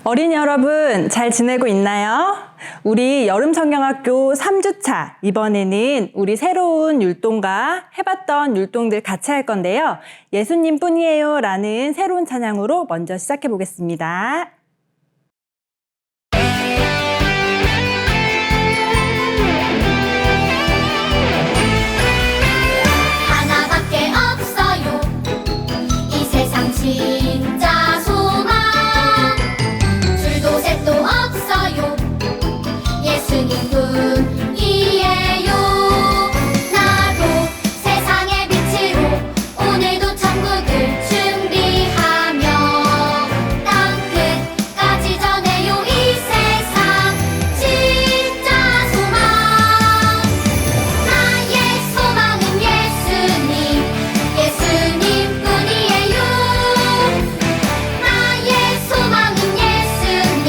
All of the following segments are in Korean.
어린이 여러분, 잘 지내고 있나요? 우리 여름성경학교 3주차, 이번에는 우리 새로운 율동과 해봤던 율동들 같이 할 건데요. 예수님 뿐이에요 라는 새로운 찬양으로 먼저 시작해 보겠습니다. 하나밖에 없어요. 이 세상 진짜 소망. 줄도 셋도 없어요. 예수님뿐이에요. 나도 세상의 빛으로 오늘도 천국을 준비하며 땅 끝까지 전해요. 이 세상 진짜 소망. 나의 소망은 예수님, 예수님뿐이에요. 나의 소망은 예수님,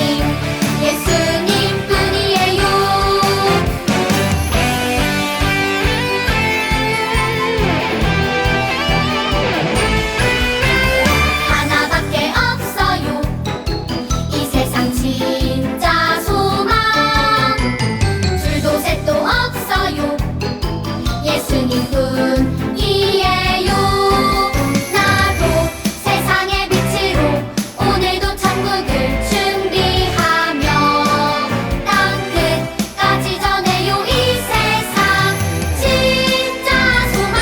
예수님뿐이에요. 하나밖에 없어요. 이 세상 진짜 소망. 줄도 셋도 없어요. 예수님뿐이에요. 나도 세상의 빛으로 오늘도 천국을 준비하며 땅 끝까지 전해요. 이 세상 진짜 소망.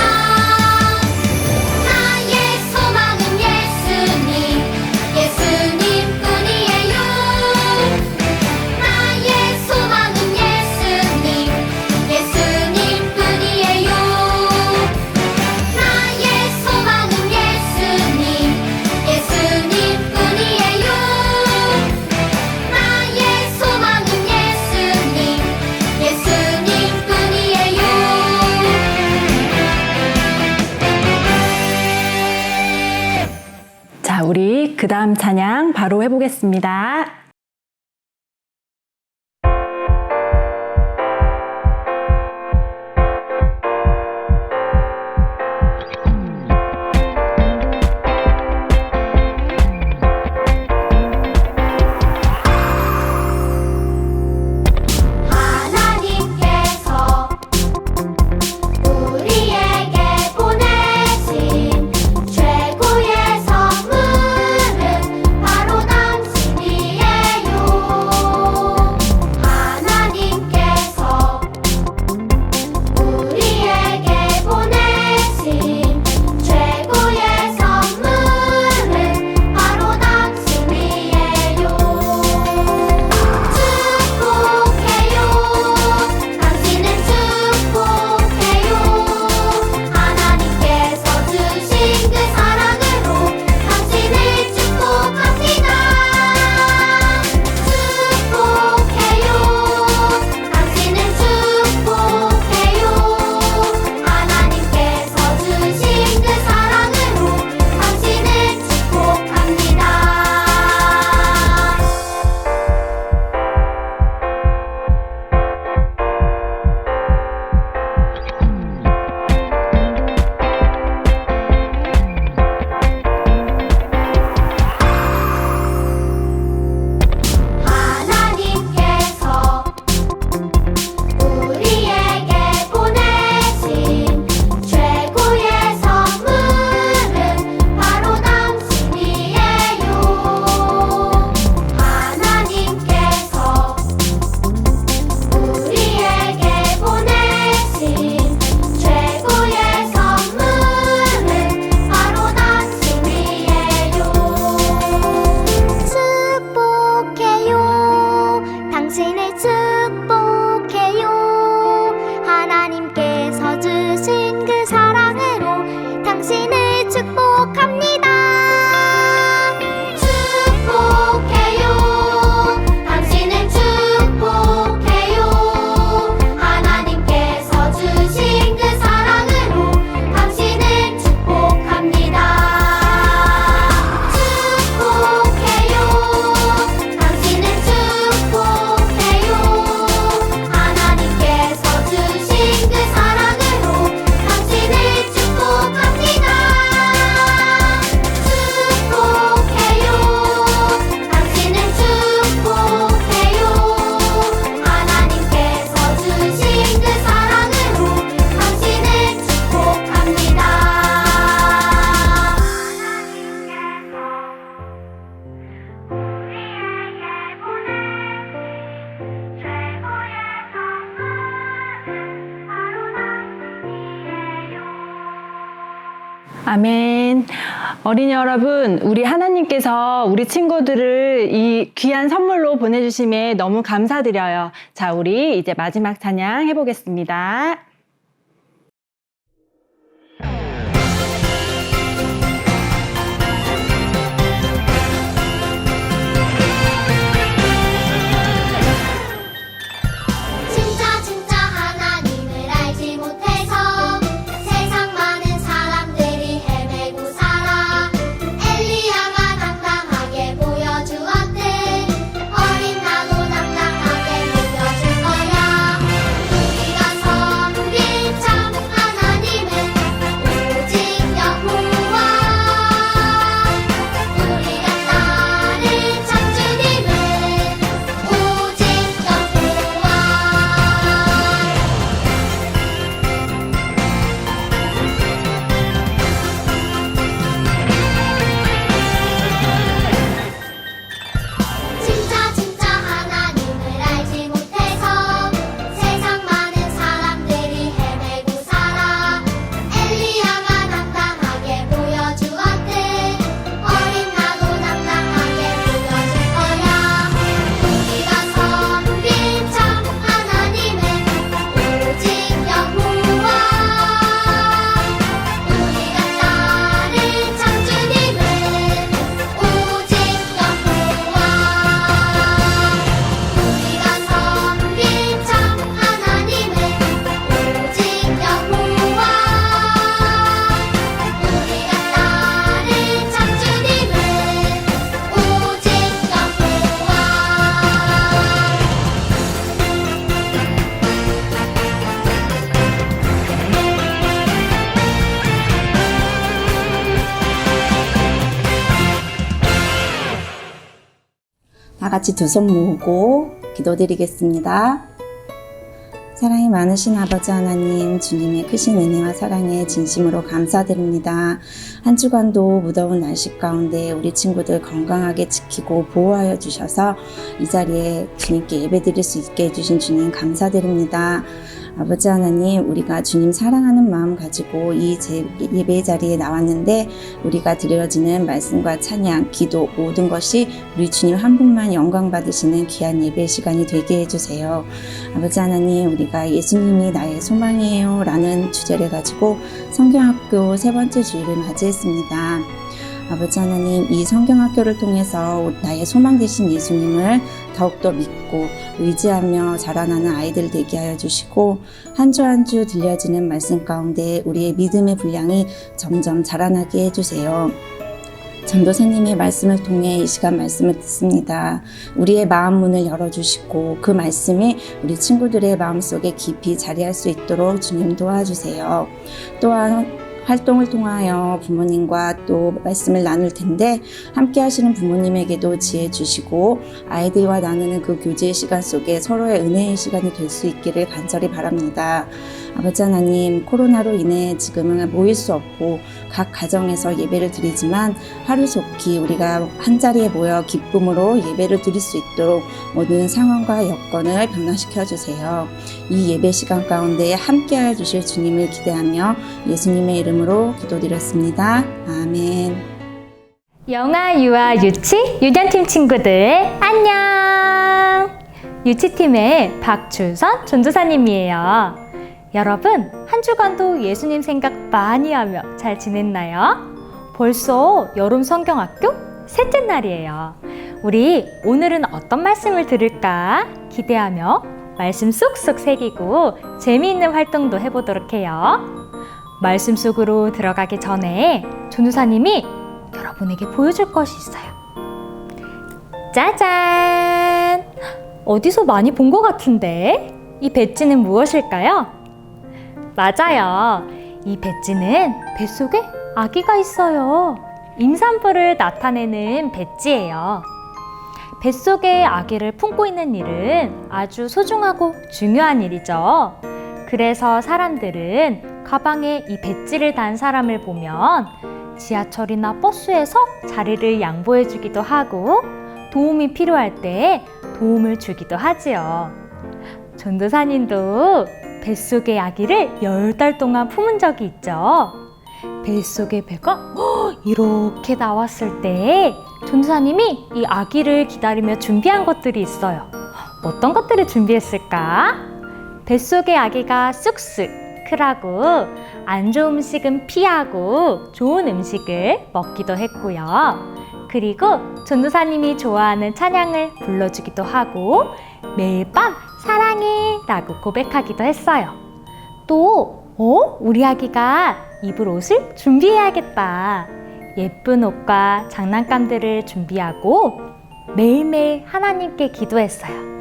나의 소망은 예수님, 예수님뿐이에요. 나의 소망은 예수님, 예수님뿐이에요. 나의 소망은 예수님, 예수님뿐이에요. 나의 소망은 예수님, 예수님뿐이에요. 자, 우리 그 다음 찬양 바로 해보겠습니다. 하나님께서 우리에게 보내신 최고의 선물은 바로 당신이에요. 하나님께서 우리에게 보내신 최고의 선물은 바로 당신이에요. 축복해요. 당신은 축복해요. 하나님께서 주신 그 사랑으로 당신을 축복합니다. 축복해요. 당신은 축복해요. 하나님께서 주신 그 사랑으로 당신을 축복합니다. 하나님께서 우리에게 보내신 최고의 선물은 바로 당신이에요. 하나님께서 우리에게 보내신 최고의 선물은 바로 당신이에요. 축복해요. 당신을 축복해요. 하나님께서 주신 그 사랑으로 당신을 축복합니다. 축복해요. 당신은 축복해요. 하나님께서 주신 그 사랑으로 당신을 축복합니다. 축복해요. 당신은 축복해요. 아멘. 어린이 여러분, 우리 하나님께서 우리 친구들을 이 귀한 선물로 보내주심에 너무 감사드려요. 자, 우리 이제 마지막 찬양 해보겠습니다. 진짜 하나님을 알지 못해서 세상 많은 사람들이 헤매고 살아. 엘리야가 당당하게 보여주었듯 어린 나도 당당하게 보여줄 거야. 우리가 섬길 참 하나님은 오직 여호와. 우리가 따를 참 주님은 오직 여호와. 진짜 하나님을 알지 못해서 세상 많은 사람들이 헤매고 살아. 엘리야가 당당하게 보여주었듯 어린 나도 당당하게 보여줄 거야. 우리가 섬길 참 하나님은 오직 여호와. 우리가 따를 참 주님은 오직 여호와. 우리가 섬길 참 하나님은 오직 여호와. 우리가 따를 참 주님은 오직 여호와. 다 같이 두 손 모으고 기도드리겠습니다. 사랑이 많으신 아버지 하나님, 주님의 크신 은혜와 사랑에 진심으로 감사드립니다. 한 주간도 무더운 날씨 가운데 우리 친구들 건강하게 지키고 보호하여 주셔서 이 자리에 주님께 예배드릴 수 있게 해주신 주님 감사드립니다. 아버지 하나님, 우리가 주님 사랑하는 마음 가지고 이 예배 자리에 나왔는데 우리가 드려지는 말씀과 찬양, 기도 모든 것이 우리 주님 한 분만 영광 받으시는 귀한 예배 시간이 되게 해주세요. 아버지 하나님, 우리가 예수님이 나의 소망이에요 라는 주제를 가지고 성경학교 3번째 주일을 맞이했습니다. 아버지 하나님, 이 성경학교를 통해서 나의 소망 되신 예수님을 더욱더 믿고 의지하며 자라나는 아이들 되게 하여 주시고 한 주 한 주 들려지는 말씀 가운데 우리의 믿음의 분량이 점점 자라나게 해주세요. 전도사님의 말씀을 통해 이 시간 말씀을 듣습니다. 우리의 마음 문을 열어주시고 그 말씀이 우리 친구들의 마음속에 깊이 자리할 수 있도록 주님 도와주세요. 또한 활동을 통하여 부모님과 또 말씀을 나눌 텐데 함께 하시는 부모님에게도 지혜 주시고 아이들과 나누는 그 교제의 시간 속에 서로의 은혜의 시간이 될 수 있기를 간절히 바랍니다. 아버지 하나님, 코로나로 인해 지금은 모일 수 없고 각 가정에서 예배를 드리지만 하루속히 우리가 한자리에 모여 기쁨으로 예배를 드릴 수 있도록 모든 상황과 여건을 변화시켜 주세요. 이 예배 시간 가운데 함께하여 주실 주님을 기대하며 예수님의 이름으로 기도드렸습니다. 아멘. 영아, 유아, 유치, 유년팀 친구들 안녕! 유치팀의 박준선 전도사님이에요. 여러분, 한 주간도 예수님 생각 많이 하며 잘 지냈나요? 벌써 여름 성경학교 셋째 날이에요. 우리 오늘은 어떤 말씀을 들을까 기대하며 말씀 쏙쏙 새기고 재미있는 활동도 해보도록 해요. 말씀 속으로 들어가기 전에 전도사님이 여러분에게 보여줄 것이 있어요. 짜잔! 어디서 많이 본 것 같은데? 이 배지는 무엇일까요? 맞아요. 이 배지는 뱃속에 아기가 있어요. 임산부를 나타내는 배지예요. 뱃속에 아기를 품고 있는 일은 아주 소중하고 중요한 일이죠. 그래서 사람들은 가방에 이 배지를 단 사람을 보면 지하철이나 버스에서 자리를 양보해 주기도 하고 도움이 필요할 때 도움을 주기도 하지요. 전도사님도 뱃속의 아기를 10달 동안 품은 적이 있죠. 뱃속에 배가 이렇게 나왔을 때 전도사님이 이 아기를 기다리며 준비한 것들이 있어요. 어떤 것들을 준비했을까? 뱃속의 아기가 쑥쑥 크라고 안 좋은 음식은 피하고 좋은 음식을 먹기도 했고요. 그리고 전도사님이 좋아하는 찬양을 불러주기도 하고 매일 밤 사랑해 라고 고백하기도 했어요. 또 우리 아기가 입을 옷을 준비해야겠다. 예쁜 옷과 장난감들을 준비하고 매일매일 하나님께 기도했어요.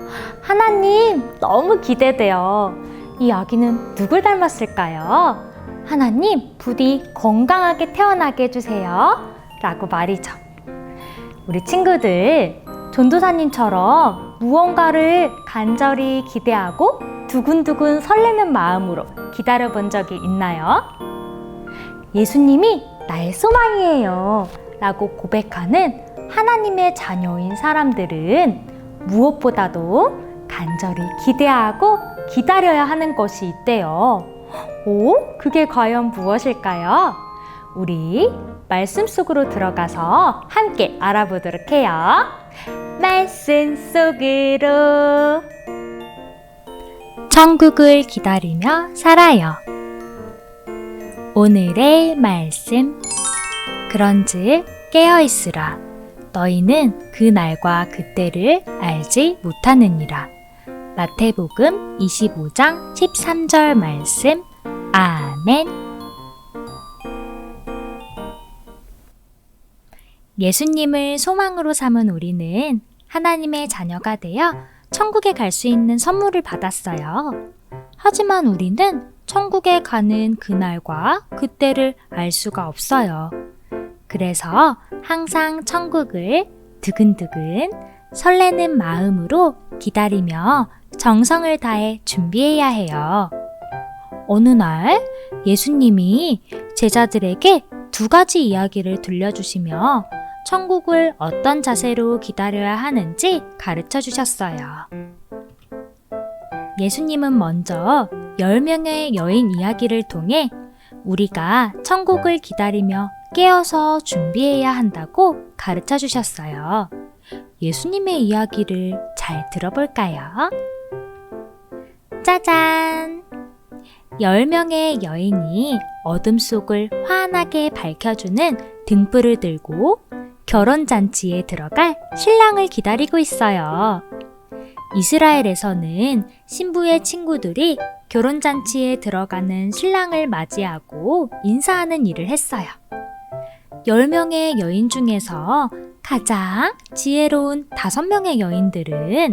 하나님, 너무 기대돼요. 이 아기는 누굴 닮았을까요? 하나님, 부디 건강하게 태어나게 해주세요. 라고 말이죠. 우리 친구들, 전도사님처럼 무언가를 간절히 기대하고 두근두근 설레는 마음으로 기다려본 적이 있나요? 예수님이 나의 소망이에요 라고 고백하는 하나님의 자녀인 사람들은 무엇보다도 간절히 기대하고 기다려야 하는 것이 있대요. 그게 과연 무엇일까요? 우리 말씀 속으로 들어가서 함께 알아보도록 해요. 말씀 속으로. 천국을 기다리며 살아요. 오늘의 말씀. 그런즉 깨어있으라. 너희는 그 날과 그때를 알지 못하느니라. 마태복음 25장 13절 말씀. 아멘. 예수님을 소망으로 삼은 우리는 하나님의 자녀가 되어 천국에 갈 수 있는 선물을 받았어요. 하지만 우리는 천국에 가는 그날과 그때를 알 수가 없어요. 그래서 항상 천국을 두근두근 설레는 마음으로 기다리며 정성을 다해 준비해야 해요. 어느 날 예수님이 제자들에게 2가지 이야기를 들려주시며 천국을 어떤 자세로 기다려야 하는지 가르쳐 주셨어요. 예수님은 먼저 10명의 여인 이야기를 통해 우리가 천국을 기다리며 깨어서 준비해야 한다고 가르쳐 주셨어요. 예수님의 이야기를 잘 들어볼까요? 짜잔! 10명의 여인이 어둠 속을 환하게 밝혀주는 등불을 들고 결혼잔치에 들어갈 신랑을 기다리고 있어요. 이스라엘에서는 신부의 친구들이 결혼잔치에 들어가는 신랑을 맞이하고 인사하는 일을 했어요. 10명의 여인 중에서 가장 지혜로운 5명의 여인들은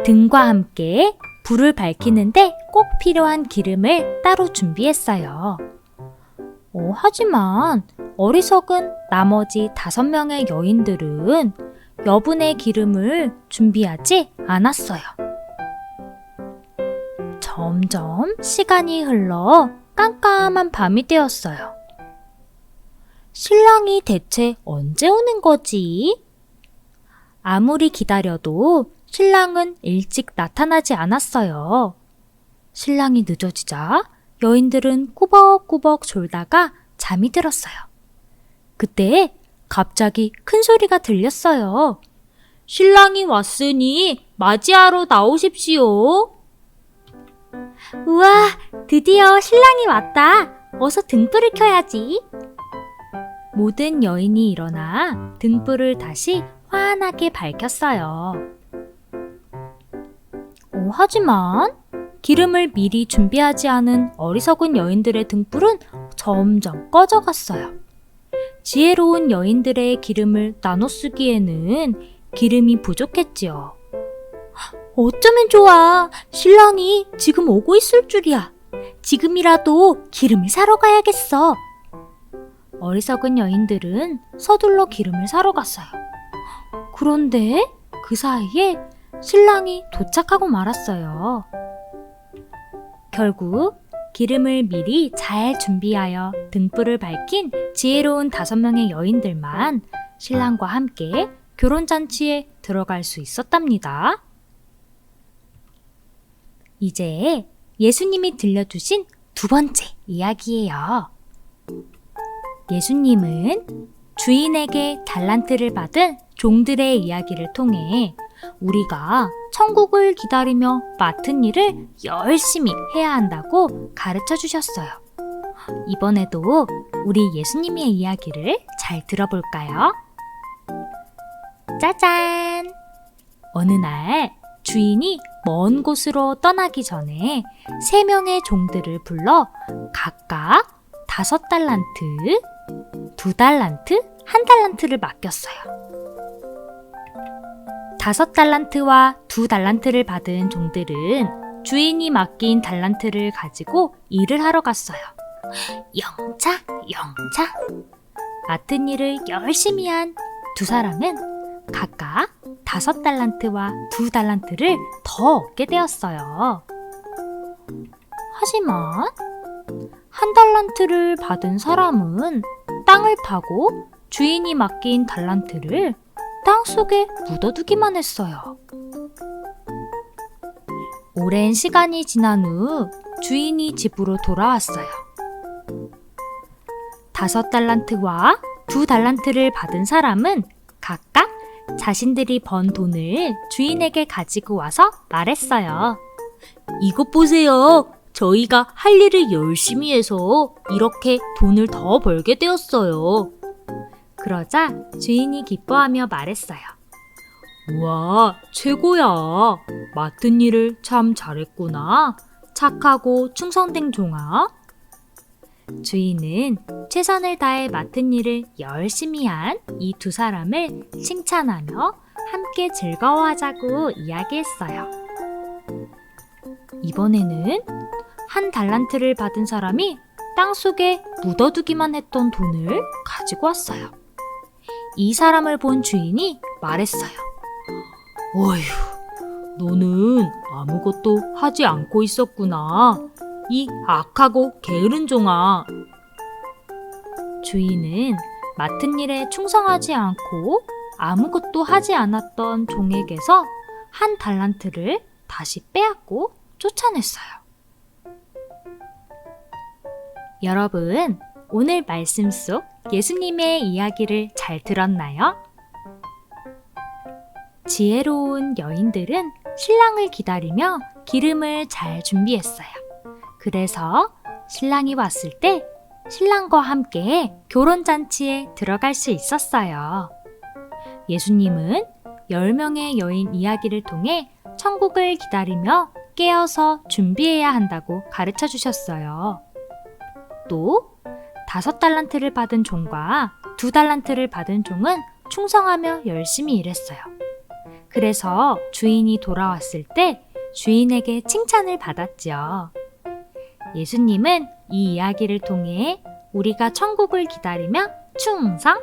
등과 함께 불을 밝히는데 꼭 필요한 기름을 따로 준비했어요. 하지만 어리석은 나머지 5명의 여인들은 여분의 기름을 준비하지 않았어요. 점점 시간이 흘러 깜깜한 밤이 되었어요. 신랑이 대체 언제 오는 거지? 아무리 기다려도 신랑은 일찍 나타나지 않았어요. 신랑이 늦어지자 여인들은 꾸벅꾸벅 졸다가 잠이 들었어요. 그때 갑자기 큰 소리가 들렸어요. 신랑이 왔으니 맞이하러 나오십시오. 우와, 드디어 신랑이 왔다. 어서 등불을 켜야지. 모든 여인이 일어나 등불을 다시 환하게 밝혔어요. 하지만 기름을 미리 준비하지 않은 어리석은 여인들의 등불은 점점 꺼져갔어요. 지혜로운 여인들의 기름을 나눠 쓰기에는 기름이 부족했지요. 어쩌면 좋아. 신랑이 지금 오고 있을 줄이야. 지금이라도 기름을 사러 가야겠어. 어리석은 여인들은 서둘러 기름을 사러 갔어요. 그런데 그 사이에 신랑이 도착하고 말았어요. 결국 기름을 미리 잘 준비하여 등불을 밝힌 지혜로운 5명의 여인들만 신랑과 함께 결혼잔치에 들어갈 수 있었답니다. 이제 예수님이 들려주신 2번째 이야기예요. 예수님은 주인에게 달란트를 받은 종들의 이야기를 통해 우리가 천국을 기다리며 맡은 일을 열심히 해야 한다고 가르쳐 주셨어요. 이번에도 우리 예수님의 이야기를 잘 들어볼까요? 짜잔! 어느 날 주인이 먼 곳으로 떠나기 전에 3명의 종들을 불러 각각 5달란트, 2달란트, 1달란트를 맡겼어요. 5달란트와 2달란트를 받은 종들은 주인이 맡긴 달란트를 가지고 일을 하러 갔어요. 영차, 영차. 맡은 일을 열심히 한 2사람은 각각 5달란트와 2달란트를 더 얻게 되었어요. 하지만 1달란트를 받은 사람은 땅을 파고 주인이 맡긴 달란트를 땅속에 묻어두기만 했어요. 오랜 시간이 지난 후 주인이 집으로 돌아왔어요. 5달란트와 2달란트를 받은 사람은 각각 자신들이 번 돈을 주인에게 가지고 와서 말했어요. 이것 보세요. 저희가 할 일을 열심히 해서 이렇게 돈을 더 벌게 되었어요. 그러자 주인이 기뻐하며 말했어요. 우와, 최고야. 맡은 일을 참 잘했구나. 착하고 충성된 종아. 주인은 최선을 다해 맡은 일을 열심히 한 이 2사람을 칭찬하며 함께 즐거워하자고 이야기했어요. 이번에는 1달란트를 받은 사람이 땅속에 묻어두기만 했던 돈을 가지고 왔어요. 이 사람을 본 주인이 말했어요. 어휴, 너는 아무것도 하지 않고 있었구나. 이 악하고 게으른 종아. 주인은 맡은 일에 충성하지 않고 아무것도 하지 않았던 종에게서 1달란트를 다시 빼앗고 쫓아냈어요. 여러분, 오늘 말씀 속 예수님의 이야기를 잘 들었나요? 지혜로운 여인들은 신랑을 기다리며 기름을 잘 준비했어요. 그래서 신랑이 왔을 때 신랑과 함께 결혼잔치에 들어갈 수 있었어요. 예수님은 10명의 여인 이야기를 통해 천국을 기다리며 깨어서 준비해야 한다고 가르쳐 주셨어요. 또 5달란트를 받은 종과 2달란트를 받은 종은 충성하며 열심히 일했어요. 그래서 주인이 돌아왔을 때 주인에게 칭찬을 받았지요. 예수님은 이 이야기를 통해 우리가 천국을 기다리며 충성,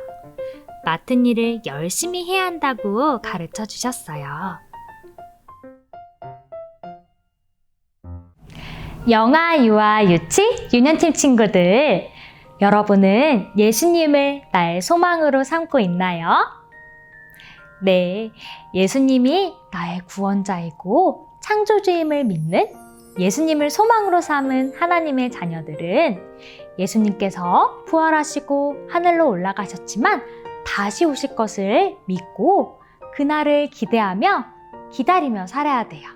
맡은 일을 열심히 해야 한다고 가르쳐 주셨어요. 영아, 유아, 유치, 유년팀 친구들, 여러분은 예수님을 나의 소망으로 삼고 있나요? 네, 예수님이 나의 구원자이고 창조주임을 믿는 예수님을 소망으로 삼은 하나님의 자녀들은 예수님께서 부활하시고 하늘로 올라가셨지만 다시 오실 것을 믿고 그날을 기대하며 기다리며 살아야 돼요.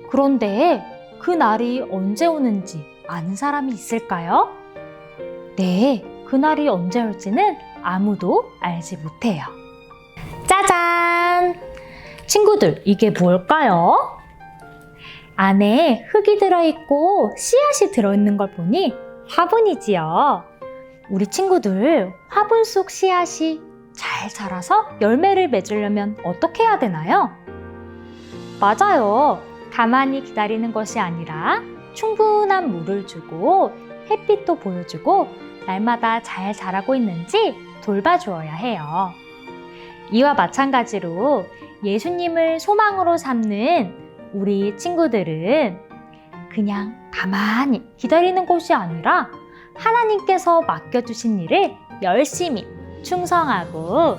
그런데 그 날이 언제 오는지 아는 사람이 있을까요? 네, 그날이 언제 올지는 아무도 알지 못해요. 짜잔! 친구들, 이게 뭘까요? 안에 흙이 들어있고 씨앗이 들어있는 걸 보니 화분이지요. 우리 친구들, 화분 속 씨앗이 잘 자라서 열매를 맺으려면 어떻게 해야 되나요? 맞아요. 가만히 기다리는 것이 아니라 충분한 물을 주고 햇빛도 보여주고 날마다 잘 자라고 있는지 돌봐주어야 해요. 이와 마찬가지로 예수님을 소망으로 삼는 우리 친구들은 그냥 가만히 기다리는 것이 아니라 하나님께서 맡겨주신 일을 열심히 충성하고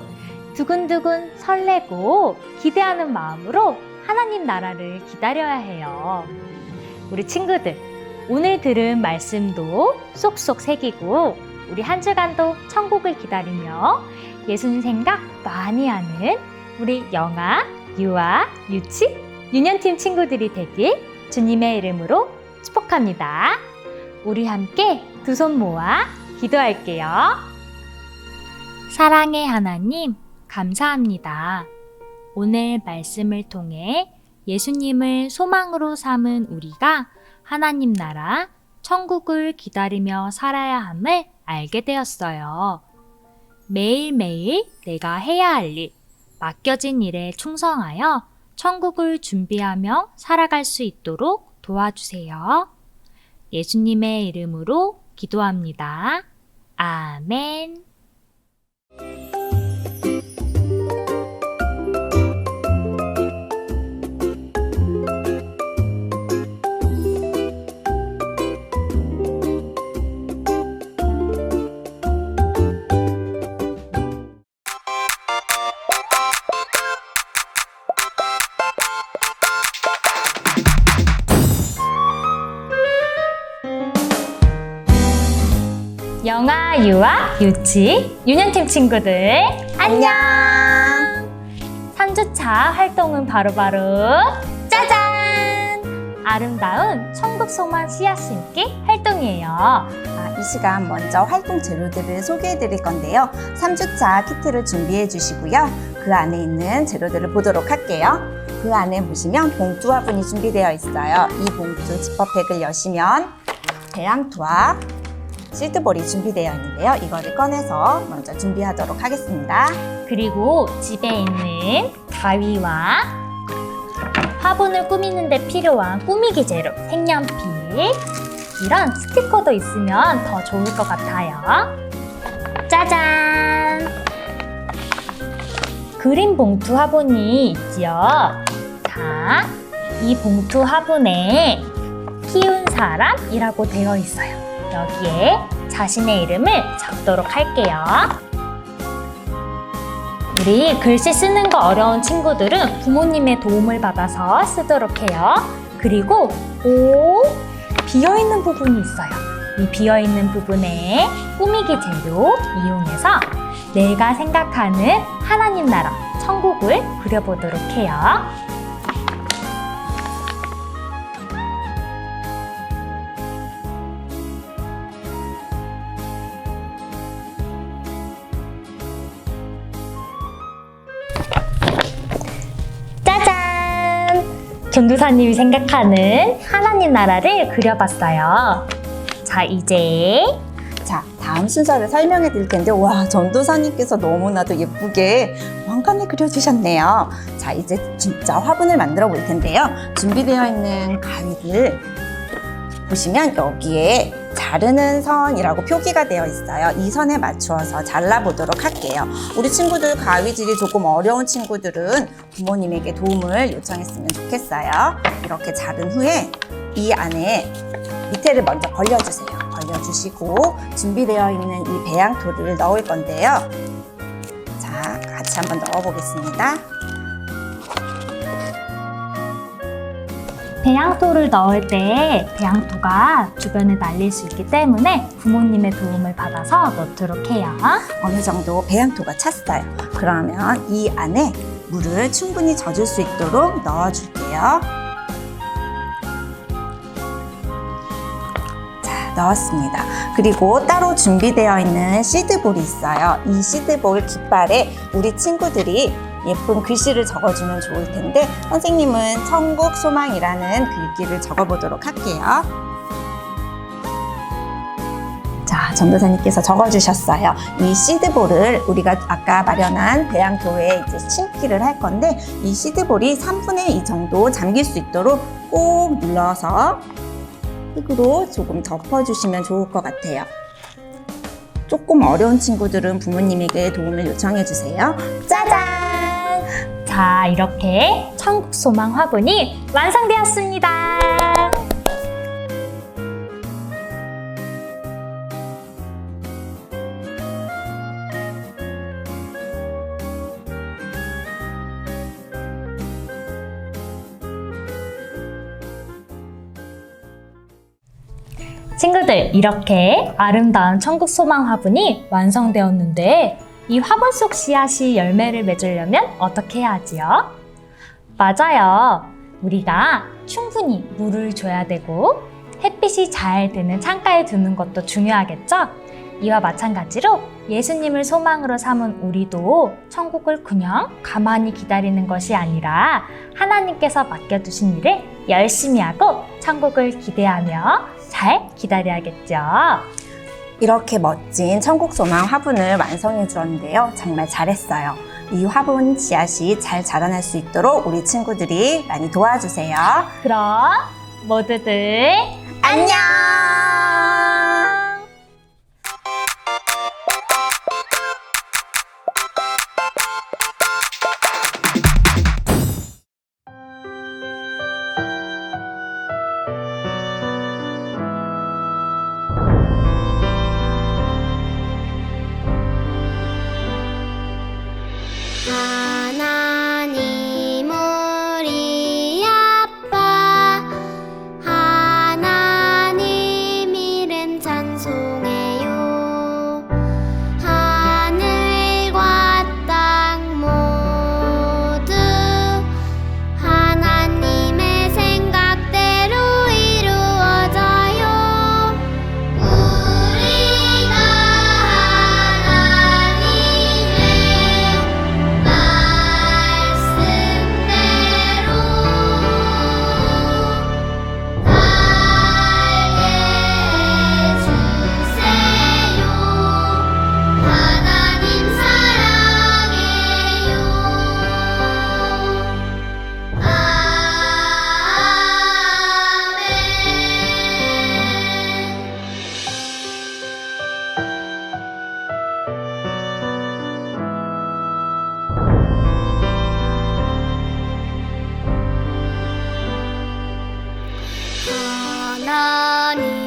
두근두근 설레고 기대하는 마음으로 하나님 나라를 기다려야 해요. 우리 친구들, 오늘 들은 말씀도 쏙쏙 새기고 우리 한 주간도 천국을 기다리며 예수님 생각 많이 하는 우리 영아, 유아, 유치, 유년팀 친구들이 되길 주님의 이름으로 축복합니다. 우리 함께 두 손 모아 기도할게요. 사랑의 하나님, 감사합니다. 오늘 말씀을 통해 예수님을 소망으로 삼은 우리가 하나님 나라, 천국을 기다리며 살아야 함을 알게 되었어요. 매일매일 내가 해야 할 일, 맡겨진 일에 충성하여 천국을 준비하며 살아갈 수 있도록 도와주세요. 예수님의 이름으로 기도합니다. 아멘. 영아, 유아, 유치, 유년팀 친구들 안녕! 3주차 활동은 바로바로 짜잔! 아름다운 천국 소망 씨앗 심기 활동이에요. 이 시간 먼저 활동 재료들을 소개해 드릴 건데요. 3주차 키트를 준비해 주시고요. 그 안에 있는 재료들을 보도록 할게요. 그 안에 보시면 봉투 화분이 준비되어 있어요. 이 봉투 지퍼백을 여시면 배양토와 시드볼이 준비되어 있는데요. 이거를 꺼내서 먼저 준비하도록 하겠습니다. 그리고 집에 있는 가위와 화분을 꾸미는 데 필요한 꾸미기 재료, 색연필, 이런 스티커도 있으면 더 좋을 것 같아요. 짜잔! 그림 봉투 화분이 있지요. 자, 이 봉투 화분에 키운 사람이라고 되어 있어요. 여기에 자신의 이름을 적도록 할게요. 우리 글씨 쓰는 거 어려운 친구들은 부모님의 도움을 받아서 쓰도록 해요. 그리고 비어있는 부분이 있어요. 이 비어있는 부분에 꾸미기 재료 이용해서 내가 생각하는 하나님 나라, 천국을 그려보도록 해요. 전도사님이 생각하는 하나님 나라를 그려봤어요. 자, 이제 다음 순서를 설명해 드릴 텐데, 와, 전도사님께서 너무나도 예쁘게 왕관을 그려주셨네요. 자, 이제 진짜 화분을 만들어 볼 텐데요. 준비되어 있는 가위를 보시면 여기에 자르는 선이라고 표기가 되어 있어요. 이 선에 맞추어서 잘라보도록 할게요. 우리 친구들 가위질이 조금 어려운 친구들은 부모님에게 도움을 요청했으면 좋겠어요. 이렇게 자른 후에 이 안에 밑에를 먼저 벌려주세요. 벌려주시고 준비되어 있는 이 배양토를 넣을 건데요. 자, 같이 한번 넣어보겠습니다. 배양토를 넣을 때 배양토가 주변에 날릴 수 있기 때문에 부모님의 도움을 받아서 넣도록 해요. 어느 정도 배양토가 찼어요. 그러면 이 안에 물을 충분히 젖을 수 있도록 넣어줄게요. 자, 넣었습니다. 그리고 따로 준비되어 있는 시드볼이 있어요. 이 시드볼 깃발에 우리 친구들이 예쁜 글씨를 적어주면 좋을 텐데, 선생님은 천국 소망이라는 글귀를 적어보도록 할게요. 자, 전도사님께서 적어주셨어요. 이 시드볼을 우리가 아까 마련한 배양토에 이제 심기를 할 건데, 이 시드볼이 3분의 2 정도 잠길 수 있도록 꼭 눌러서 흙으로 조금 덮어주시면 좋을 것 같아요. 조금 어려운 친구들은 부모님에게 도움을 요청해 주세요. 짜잔! 자, 이렇게 천국 소망 화분이 완성되었습니다. 친구들, 이렇게 아름다운 천국 소망 화분이 완성되었는데 이 화분 속 씨앗이 열매를 맺으려면 어떻게 해야 하지요? 맞아요. 우리가 충분히 물을 줘야 되고 햇빛이 잘 드는 창가에 두는 것도 중요하겠죠? 이와 마찬가지로 예수님을 소망으로 삼은 우리도 천국을 그냥 가만히 기다리는 것이 아니라 하나님께서 맡겨주신 일을 열심히 하고 천국을 기대하며 잘 기다려야겠죠. 이렇게 멋진 천국소망 화분을 완성해 주었는데요. 정말 잘했어요. 이 화분 씨앗이 잘 자라날 수 있도록 우리 친구들이 많이 도와주세요. 그럼 모두들 안녕! 하나님 우리 아빠 하나님 이름 찬송해요. 하늘과 땅 모두 하나님의 생각대로 이루어져요. 우리가 하나님의 말씀대로 살게 해주세요. 하나님 사랑해요. 아멘. 하나님